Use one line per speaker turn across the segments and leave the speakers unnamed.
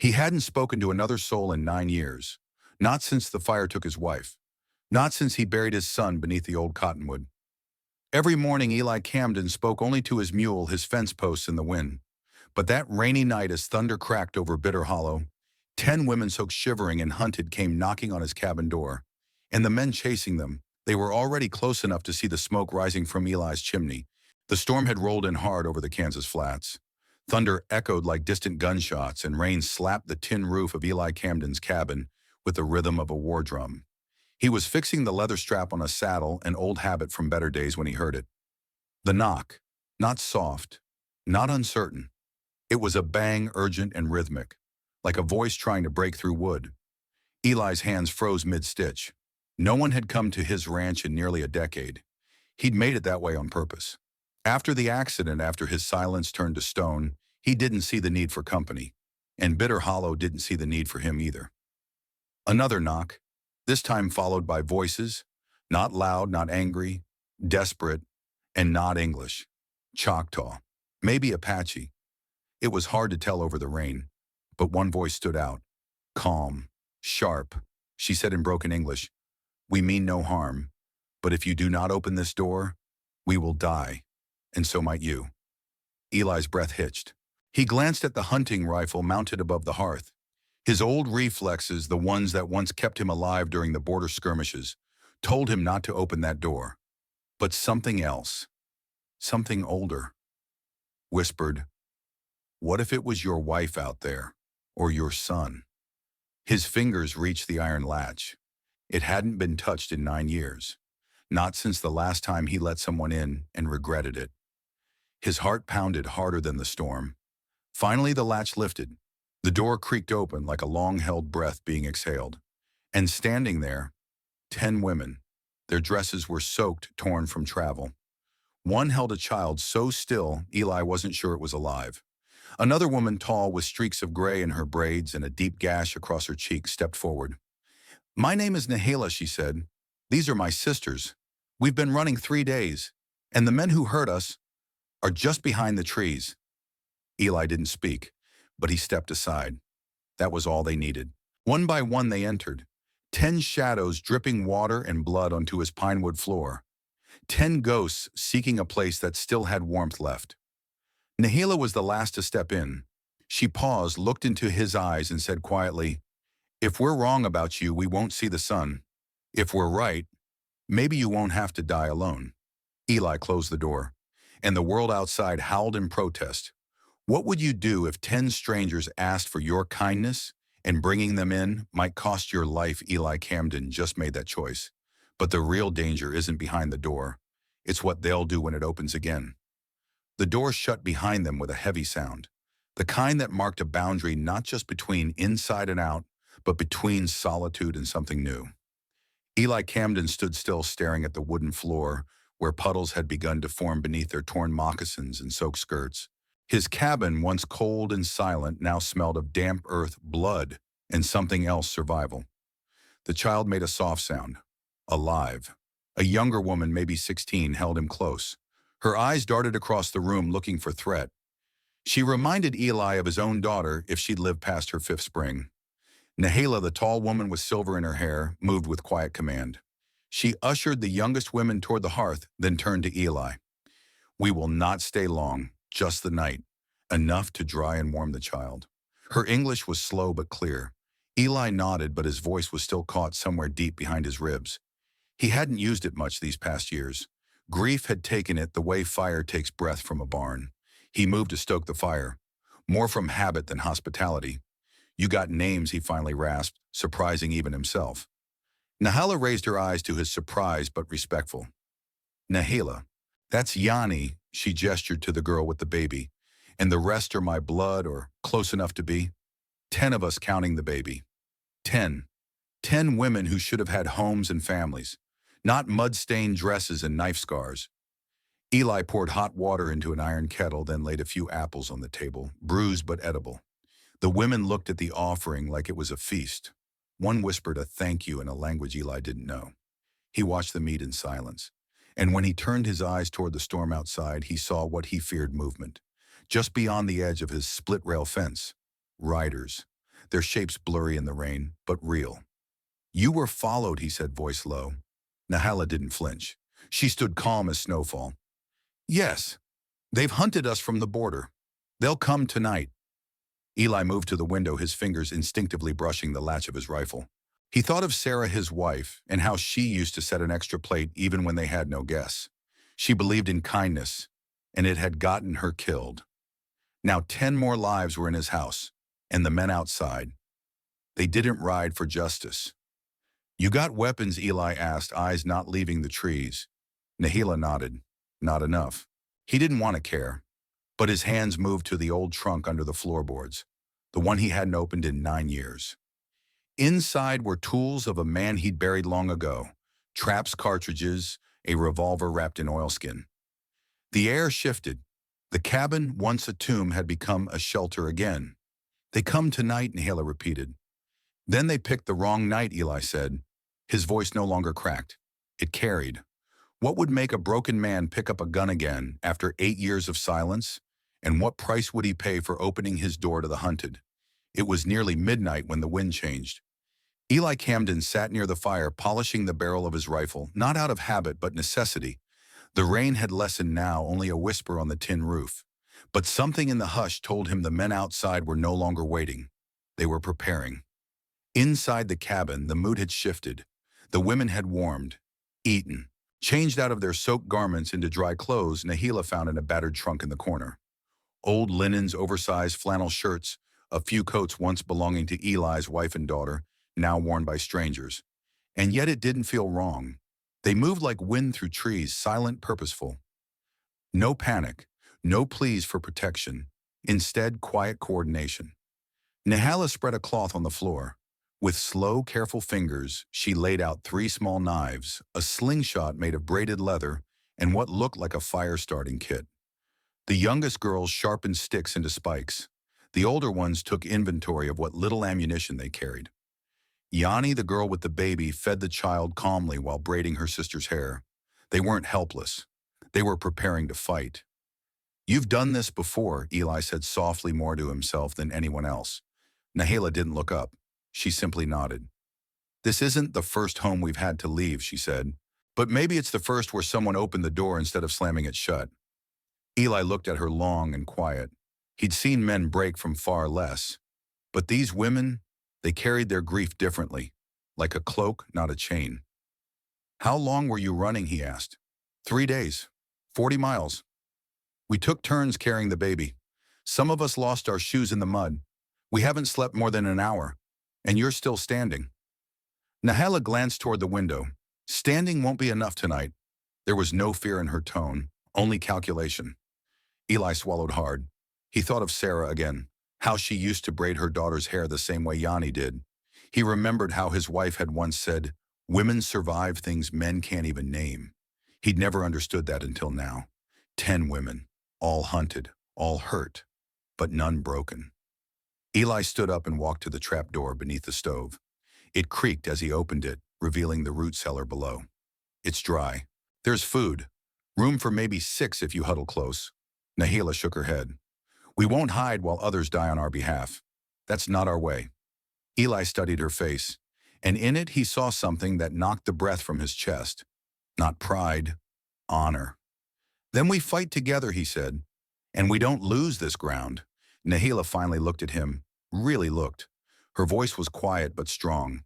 He hadn't spoken to another soul in 9 years, not since the fire took his wife, not since he buried his son beneath the old cottonwood. Every morning Eli Camden spoke only to his mule, his fence posts, and the wind. But that rainy night as thunder cracked over Bitter Hollow, 10 women so shivering and hunted came knocking on his cabin door. And the men chasing them, they were already close enough to see the smoke rising from Eli's chimney. The storm had rolled in hard over the Kansas flats. Thunder echoed like distant gunshots, and rain slapped the tin roof of Eli Camden's cabin with the rhythm of a war drum. He was fixing the leather strap on a saddle, an old habit from better days, when he heard it. The knock, not soft, not uncertain. It was a bang, urgent and rhythmic, like a voice trying to break through wood. Eli's hands froze mid-stitch. No one had come to his ranch in nearly a decade. He'd made it that way on purpose. After the accident, after his silence turned to stone, he didn't see the need for company, and Bitter Hollow didn't see the need for him either. Another knock, this time followed by voices, not loud, not angry, desperate, and not English. Choctaw, maybe Apache. It was hard to tell over the rain, but one voice stood out. Calm, sharp, she said in broken English, "We mean no harm, but if you do not open this door, we will die, and so might you." Eli's breath hitched. He glanced at the hunting rifle mounted above the hearth. His old reflexes, the ones that once kept him alive during the border skirmishes, told him not to open that door. But something else, something older, whispered, "What if it was your wife out there, or your son?" His fingers reached the iron latch. It hadn't been touched in 9 years, not since the last time he let someone in and regretted it. His heart pounded harder than the storm. Finally, the latch lifted. The door creaked open like a long-held breath being exhaled. And standing there, 10 women. Their dresses were soaked, torn from travel. One held a child so still, Eli wasn't sure it was alive. Another woman, tall with streaks of gray in her braids and a deep gash across her cheek, stepped forward. "My name is Nahala," she said. "These are my sisters. We've been running 3 days, and the men who hurt us are just behind the trees." Eli didn't speak, but he stepped aside. That was all they needed. One by one they entered, 10 shadows dripping water and blood onto his pinewood floor, 10 ghosts seeking a place that still had warmth left. Nahala was the last to step in. She paused, looked into his eyes, and said quietly, "If we're wrong about you, we won't see the sun. If we're right, maybe you won't have to die alone." Eli closed the door, and the world outside howled in protest. What would you do if 10 strangers asked for your kindness, and bringing them in might cost your life? Eli Camden just made that choice. But the real danger isn't behind the door. It's what they'll do when it opens again. The door shut behind them with a heavy sound, the kind that marked a boundary not just between inside and out, but between solitude and something new. Eli Camden stood still, staring at the wooden floor where puddles had begun to form beneath their torn moccasins and soaked skirts. His cabin, once cold and silent, now smelled of damp earth, blood, and something else, survival. The child made a soft sound. Alive. A younger woman, maybe 16, held him close. Her eyes darted across the room looking for threat. She reminded Eli of his own daughter if she'd lived past her 5th spring. Nahala, the tall woman with silver in her hair, moved with quiet command. She ushered the youngest women toward the hearth, then turned to Eli. "We will not stay long, just the night, enough to dry and warm the child." Her English was slow but clear. Eli nodded, but his voice was still caught somewhere deep behind his ribs. He hadn't used it much these past years. Grief had taken it the way fire takes breath from a barn. He moved to stoke the fire, more from habit than hospitality. "You got names," he finally rasped, surprising even himself. Nahala raised her eyes to his, surprised but respectful. "Nahala, that's Yanni," she gestured to the girl with the baby, "and the rest are my blood, or close enough to be. 10 of us counting the baby. 10. 10 women who should have had homes and families, not mud-stained dresses and knife scars." Eli poured hot water into an iron kettle, then laid a few apples on the table, bruised but edible. The women looked at the offering like it was a feast. One whispered a thank you in a language Eli didn't know. He watched the meat in silence, and when he turned his eyes toward the storm outside, he saw what he feared: movement. Just beyond the edge of his split-rail fence, riders. their shapes blurry in the rain, but real. "You were followed," he said, voice low. Nahala didn't flinch. She stood calm as snowfall. "Yes, they've hunted us from the border. They'll come tonight." Eli moved to the window, his fingers instinctively brushing the latch of his rifle. He thought of Sarah, his wife, and how she used to set an extra plate even when they had no guests. She believed in kindness, and it had gotten her killed. Now 10 more lives were in his house, and the men outside. They didn't ride for justice. "You got weapons?" Eli asked, eyes not leaving the trees. Nahila nodded. Not enough. He didn't want to care, but his hands moved to the old trunk under the floorboards, the one he hadn't opened in 9 years. Inside were tools of a man he'd buried long ago, traps, cartridges, a revolver wrapped in oilskin. The air shifted. The cabin, once a tomb, had become a shelter again. "They come tonight," Nahila repeated. "Then they picked the wrong night," Eli said. His voice no longer cracked. It carried. What would make a broken man pick up a gun again after 8 years of silence? And what price would he pay for opening his door to the hunted? It was nearly midnight when the wind changed. Eli Camden sat near the fire, polishing the barrel of his rifle, not out of habit but necessity. The rain had lessened now, only a whisper on the tin roof. But something in the hush told him the men outside were no longer waiting. They were preparing. Inside the cabin, the mood had shifted. The women had warmed, eaten, changed out of their soaked garments into dry clothes Nahila found in a battered trunk in the corner. Old linens, oversized flannel shirts, a few coats once belonging to Eli's wife and daughter, now worn by strangers. And yet it didn't feel wrong. They moved like wind through trees, silent, purposeful. No panic, no pleas for protection. Instead, quiet coordination. Nahala spread a cloth on the floor. With slow, careful fingers, she laid out 3 small knives, a slingshot made of braided leather, and what looked like a fire-starting kit. The youngest girls sharpened sticks into spikes. The older ones took inventory of what little ammunition they carried. Yanni, the girl with the baby, fed the child calmly while braiding her sister's hair. They weren't helpless. They were preparing to fight. "You've done this before," Eli said softly, more to himself than anyone else. Nahila didn't look up. She simply nodded. "This isn't the first home we've had to leave," she said. "But maybe it's the first where someone opened the door instead of slamming it shut." Eli looked at her long and quiet. He'd seen men break from far less. But these women, they carried their grief differently, like a cloak, not a chain. "How long were you running?" he asked. 3 days, 40 miles. We took turns carrying the baby. Some of us lost our shoes in the mud. We haven't slept more than an hour, and you're still standing." Nahala glanced toward the window. "Standing won't be enough tonight." There was no fear in her tone, only calculation. Eli swallowed hard. He thought of Sarah again, how she used to braid her daughter's hair the same way Yanni did. He remembered how his wife had once said, "Women survive things men can't even name." He'd never understood that until now. 10 women, all hunted, all hurt, but none broken. Eli stood up and walked to the trap door beneath the stove. It creaked as he opened it, revealing the root cellar below. "It's dry. There's food. Room for maybe 6 if you huddle close." Nahila shook her head. "We won't hide while others die on our behalf. That's not our way." Eli studied her face, and in it he saw something that knocked the breath from his chest. Not pride, honor. "Then we fight together," he said, "and we don't lose this ground." Nahila finally looked at him, really looked. Her voice was quiet but strong.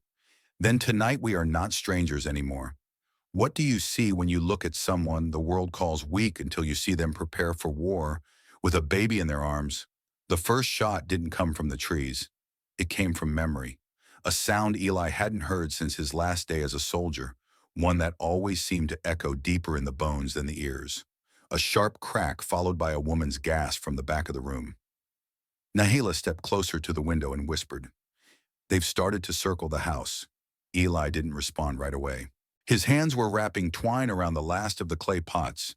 "Then tonight we are not strangers anymore. What do you see when you look at someone the world calls weak until you see them prepare for war with a baby in their arms?" The first shot didn't come from the trees. It came from memory, a sound Eli hadn't heard since his last day as a soldier, one that always seemed to echo deeper in the bones than the ears. A sharp crack followed by a woman's gasp from the back of the room. Nahila stepped closer to the window and whispered, "They've started to circle the house." Eli didn't respond right away. His hands were wrapping twine around the last of the clay pots.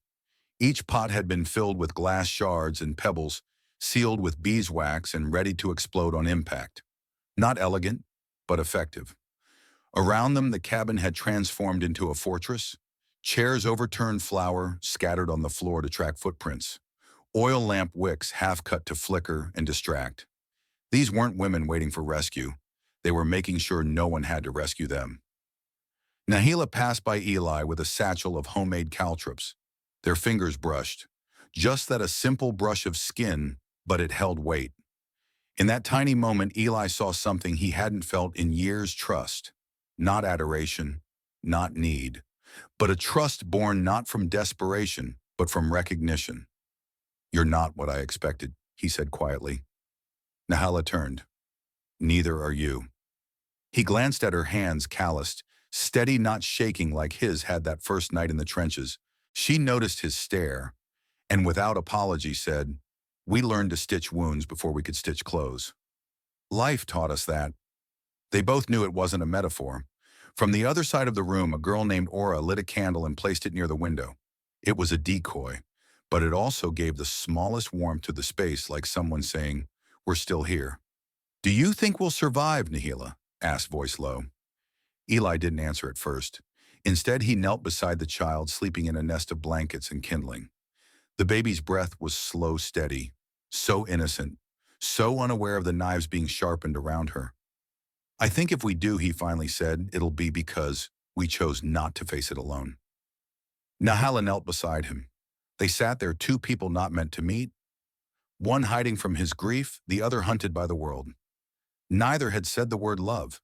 Each pot had been filled with glass shards and pebbles, sealed with beeswax and ready to explode on impact. Not elegant, but effective. Around them, the cabin had transformed into a fortress. Chairs overturned, flour scattered on the floor to track footprints. Oil lamp wicks half cut to flicker and distract. These weren't women waiting for rescue. They were making sure no one had to rescue them. Nahila passed by Eli with a satchel of homemade caltrops. Their fingers brushed. Just that a simple brush of skin, but it held weight. In that tiny moment, Eli saw something he hadn't felt in years: trust. Not adoration, not need, but a trust born not from desperation, but from recognition. "You're not what I expected," he said quietly. Nahila turned. "Neither are you." He glanced at her hands, calloused, steady, not shaking like his had that first night in the trenches. She noticed his stare, and without apology said, "We learned to stitch wounds before we could stitch clothes. Life taught us that." They both knew it wasn't a metaphor. From the other side of the room, a girl named Aura lit a candle and placed it near the window. It was a decoy, but it also gave the smallest warmth to the space, like someone saying, "We're still here." "Do you think we'll survive, Nahila?" asked, voice low. Eli didn't answer at first. Instead, he knelt beside the child, sleeping in a nest of blankets and kindling. The baby's breath was slow, steady, so innocent, so unaware of the knives being sharpened around her. "I think if we do," he finally said, "it'll be because we chose not to face it alone." Nahila knelt beside him. They sat there, two people not meant to meet, one hiding from his grief, the other hunted by the world. Neither had said the word love,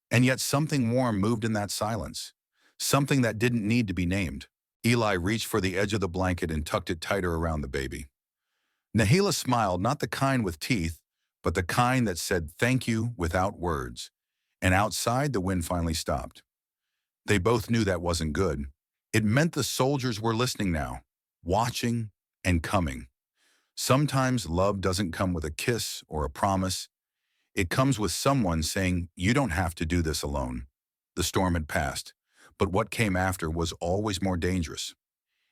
and yet something warm moved in that silence, something that didn't need to be named. Eli reached for the edge of the blanket and tucked it tighter around the baby. Nahila smiled, not the kind with teeth, but the kind that said thank you without words. And outside, the wind finally stopped. They both knew that wasn't good. It meant the soldiers were listening now, watching and coming. Sometimes love doesn't come with a kiss or a promise. It comes with someone saying, "You don't have to do this alone." The storm had passed, but what came after was always more dangerous.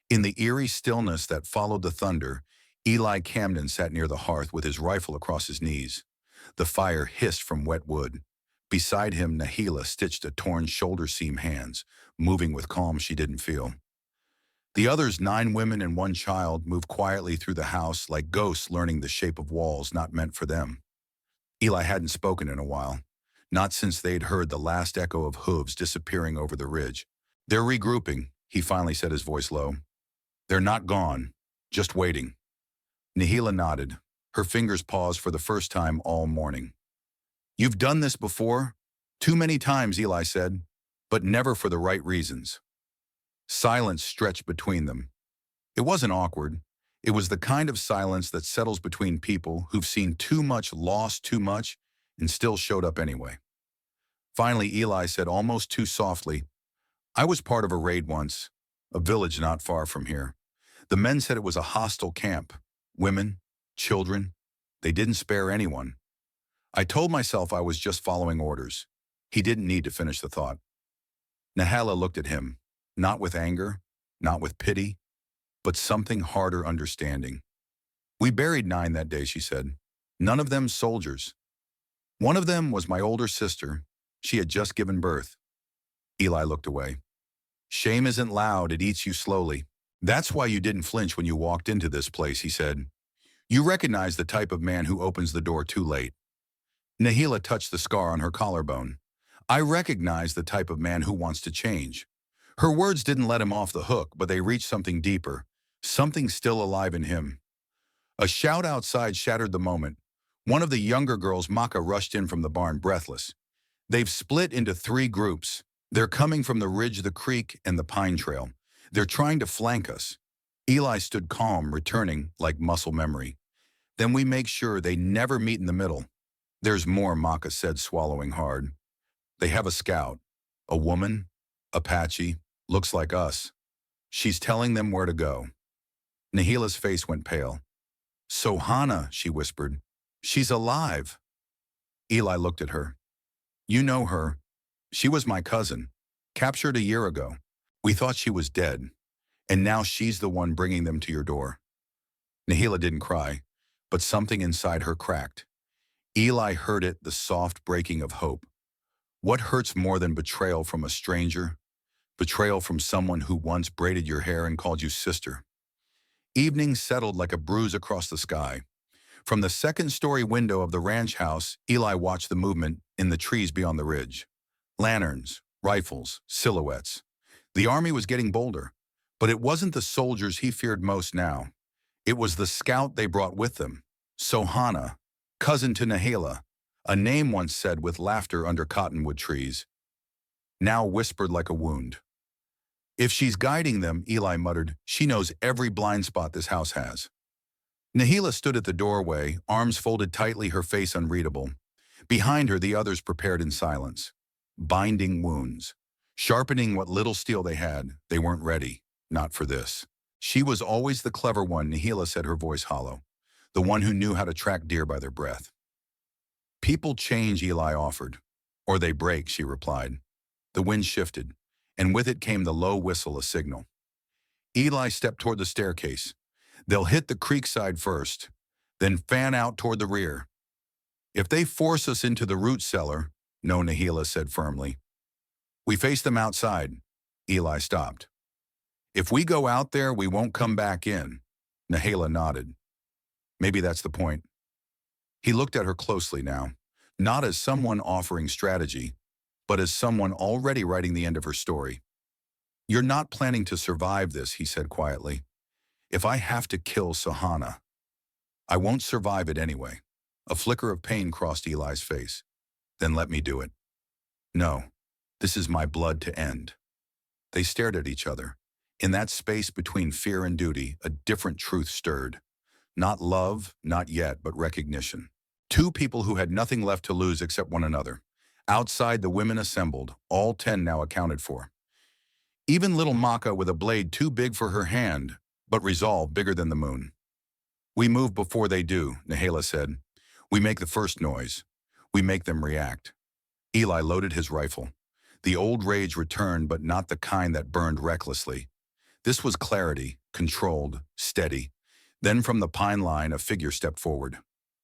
In the eerie stillness that followed the thunder, Eli Camden sat near the hearth with his rifle across his knees. The fire hissed from wet wood. Beside him, Nahila stitched a torn shoulder seam hands, moving with calm she didn't feel. The others, 9 women and 1 child, moved quietly through the house like ghosts learning the shape of walls not meant for them. Eli hadn't spoken in a while, not since they'd heard the last echo of hooves disappearing over the ridge. "They're regrouping," he finally said, his voice low. "They're not gone, just waiting." Nahila nodded. Her fingers paused for the first time all morning. "You've done this before?" "Too many times," Eli said, "but never for the right reasons." Silence stretched between them. It wasn't awkward. It was the kind of silence that settles between people who've seen too much, lost too much, and still showed up anyway. Finally, Eli said almost too softly, "I was part of a raid once, a village not far from here. The men said it was a hostile camp. Women, children, they didn't spare anyone. I told myself I was just following orders." He didn't need to finish the thought. Nahila looked at him, not with anger, not with pity, but something harder: understanding. "We buried 9 that day," she said. "None of them soldiers. One of them was my older sister. She had just given birth." Eli looked away. "Shame isn't loud, it eats you slowly. That's why you didn't flinch when you walked into this place," he said. "You recognize the type of man who opens the door too late." Nahila touched the scar on her collarbone. "I recognize the type of man who wants to change." Her words didn't let him off the hook, but they reached something deeper, something still alive in him. A shout outside shattered the moment. One of the younger girls, Maka, rushed in from the barn, breathless. "They've split into 3 groups. They're coming from the ridge, the creek, and the pine trail. They're trying to flank us." Eli stood calm, returning like muscle memory. "Then we make sure they never meet in the middle." "There's more," Maka said, swallowing hard. "They have a scout. A woman, Apache, looks like us. She's telling them where to go." Nahila's face went pale. "So Hannah," she whispered. "She's alive." Eli looked at her. "You know her. She was my cousin, captured a year ago. We thought she was dead, and now she's the one bringing them to your door." Nahila didn't cry, but something inside her cracked. Eli heard it, the soft breaking of hope. What hurts more than betrayal from a stranger? Betrayal from someone who once braided your hair and called you sister. Evening settled like a bruise across the sky. From the second-story window of the ranch house, Eli watched the movement in the trees beyond the ridge. Lanterns, rifles, silhouettes. The army was getting bolder, but it wasn't the soldiers he feared most now. It was the scout they brought with them, Sohana, cousin to Nahela, a name once said with laughter under cottonwood trees, now whispered like a wound. If she's guiding them, Eli muttered, she knows every blind spot this house has. Nahela stood at the doorway, arms folded tightly, her face unreadable. Behind her, the others prepared in silence. Binding wounds. Sharpening what little steel they had. They weren't ready. Not for this. She was always the clever one, Nahela said, her voice hollow. The one who knew how to track deer by their breath. People change, Eli offered. Or they break, she replied. The wind shifted, and with it came the low whistle, a signal. Eli stepped toward the staircase. They'll hit the creek side first, then fan out toward the rear. If they force us into the root cellar, no, Nahela said firmly. We face them outside. Eli stopped. If we go out there, we won't come back in. Nahela nodded. Maybe that's the point. He looked at her closely now, not as someone offering strategy, but as someone already writing the end of her story. You're not planning to survive this, he said quietly. If I have to kill Sohana, I won't survive it anyway. A flicker of pain crossed Eli's face. Then let me do it. No, this is my blood to end. They stared at each other. In that space between fear and duty, a different truth stirred. Not love, not yet, but recognition. Two people who had nothing left to lose except one another. Outside, the women assembled, all 10 now accounted for. Even little Maka with a blade too big for her hand, but resolve bigger than the moon. We move before they do, Nahela said. We make the first noise. We make them react. Eli loaded his rifle. The old rage returned, but not the kind that burned recklessly. This was clarity, controlled, steady. Then from the pine line, a figure stepped forward.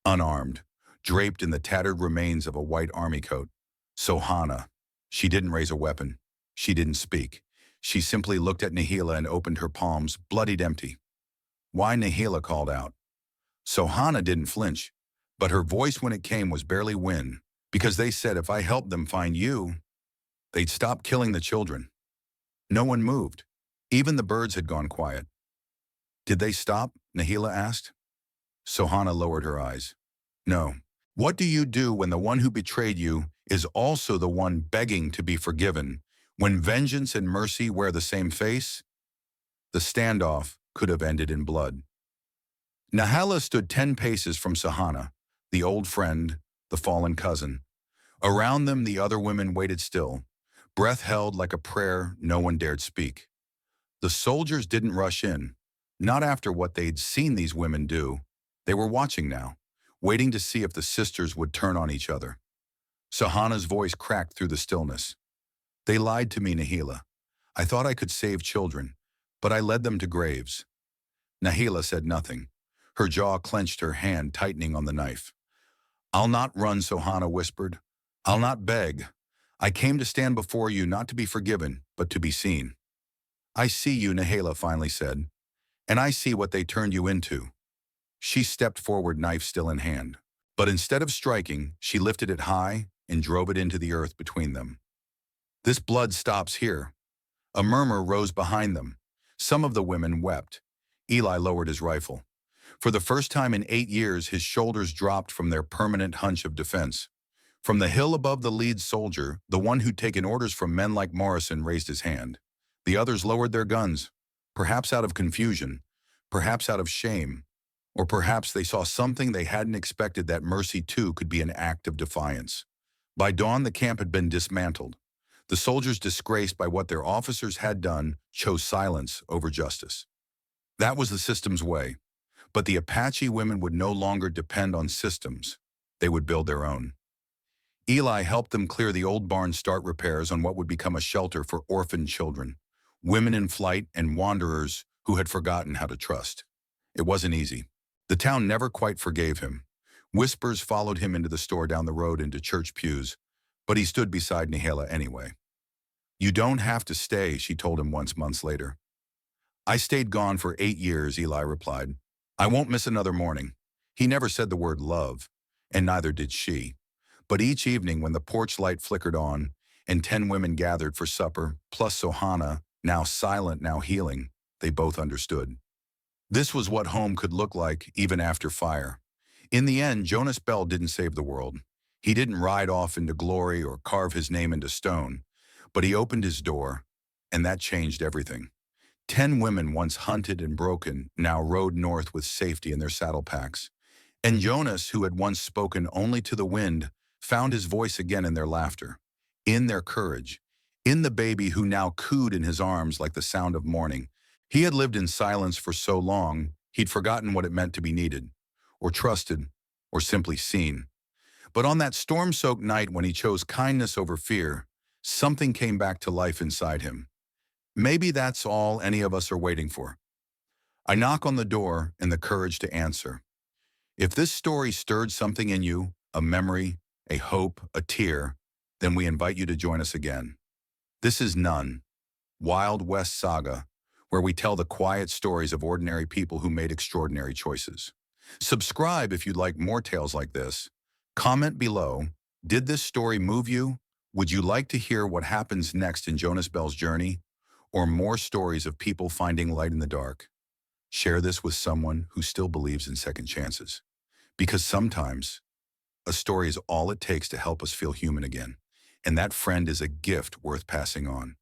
Unarmed, draped in the tattered remains of a white army coat. Sohana. She didn't raise a weapon. She didn't speak. She simply looked at Nahela and opened her palms, bloodied empty. Why, Nahela called out. Sohana didn't flinch, but her voice when it came was barely win, because they said if I helped them find you, they'd stop killing the children. No one moved. Even the birds had gone quiet. Did they stop? Nahela asked. Sohana lowered her eyes. No. What do you do when the one who betrayed you is also the one begging to be forgiven, when vengeance and mercy wear the same face? The standoff could have ended in blood. Nahela stood 10 paces from Sohana, the old friend, the fallen cousin. Around them, the other women waited still, breath held like a prayer no one dared speak. The soldiers didn't rush in, not after what they'd seen these women do. They were watching now, waiting to see if the sisters would turn on each other. Sohana's voice cracked through the stillness. They lied to me, Nahela. I thought I could save children, but I led them to graves. Nahela said nothing. Her jaw clenched, her hand tightening on the knife. I'll not run, Sohana whispered. I'll not beg. I came to stand before you not to be forgiven, but to be seen. I see you, Nahela finally said, and I see what they turned you into. She stepped forward, knife still in hand. But instead of striking, she lifted it high and drove it into the earth between them. This blood stops here. A murmur rose behind them. Some of the women wept. Eli lowered his rifle. For the first time in 8 years, his shoulders dropped from their permanent hunch of defense. From the hill above the lead soldier, the one who'd taken orders from men like Morrison raised his hand. The others lowered their guns, perhaps out of confusion, perhaps out of shame, or perhaps they saw something they hadn't expected, that mercy too could be an act of defiance. By dawn, the camp had been dismantled. The soldiers, disgraced by what their officers had done, chose silence over justice. That was the system's way. But the Apache women would no longer depend on systems. They would build their own. Eli helped them clear the old barn, start repairs on what would become a shelter for orphaned children, women in flight, and wanderers who had forgotten how to trust. It wasn't easy. The town never quite forgave him. Whispers followed him into the store down the road, into church pews, but he stood beside Nahela anyway. You don't have to stay, she told him once, months later. I stayed gone for 8 years, Eli replied. I won't miss another morning. He never said the word love, and neither did she. But each evening when the porch light flickered on and 10 women gathered for supper, plus Sohana, now silent, now healing, they both understood. This was what home could look like even after fire. In the end, Jonas Bell didn't save the world. He didn't ride off into glory or carve his name into stone, but he opened his door, and that changed everything. 10 women, once hunted and broken, now rode north with safety in their saddle packs. And Jonas, who had once spoken only to the wind, found his voice again in their laughter, in their courage, in the baby who now cooed in his arms like the sound of morning. He had lived in silence for so long, he'd forgotten what it meant to be needed, or trusted, or simply seen. But on that storm-soaked night when he chose kindness over fear, something came back to life inside him. Maybe that's all any of us are waiting for. I knock on the door and the courage to answer. If this story stirred something in you, a memory, a hope, a tear, then we invite you to join us again. This is None, Wild West Saga, where we tell the quiet stories of ordinary people who made extraordinary choices. Subscribe if you'd like more tales like this. Comment below, did this story move you? Would you like to hear what happens next in Jonas Bell's journey? Or more stories of people finding light in the dark? Share this with someone who still believes in second chances. Because sometimes, a story is all it takes to help us feel human again. And that friend is a gift worth passing on.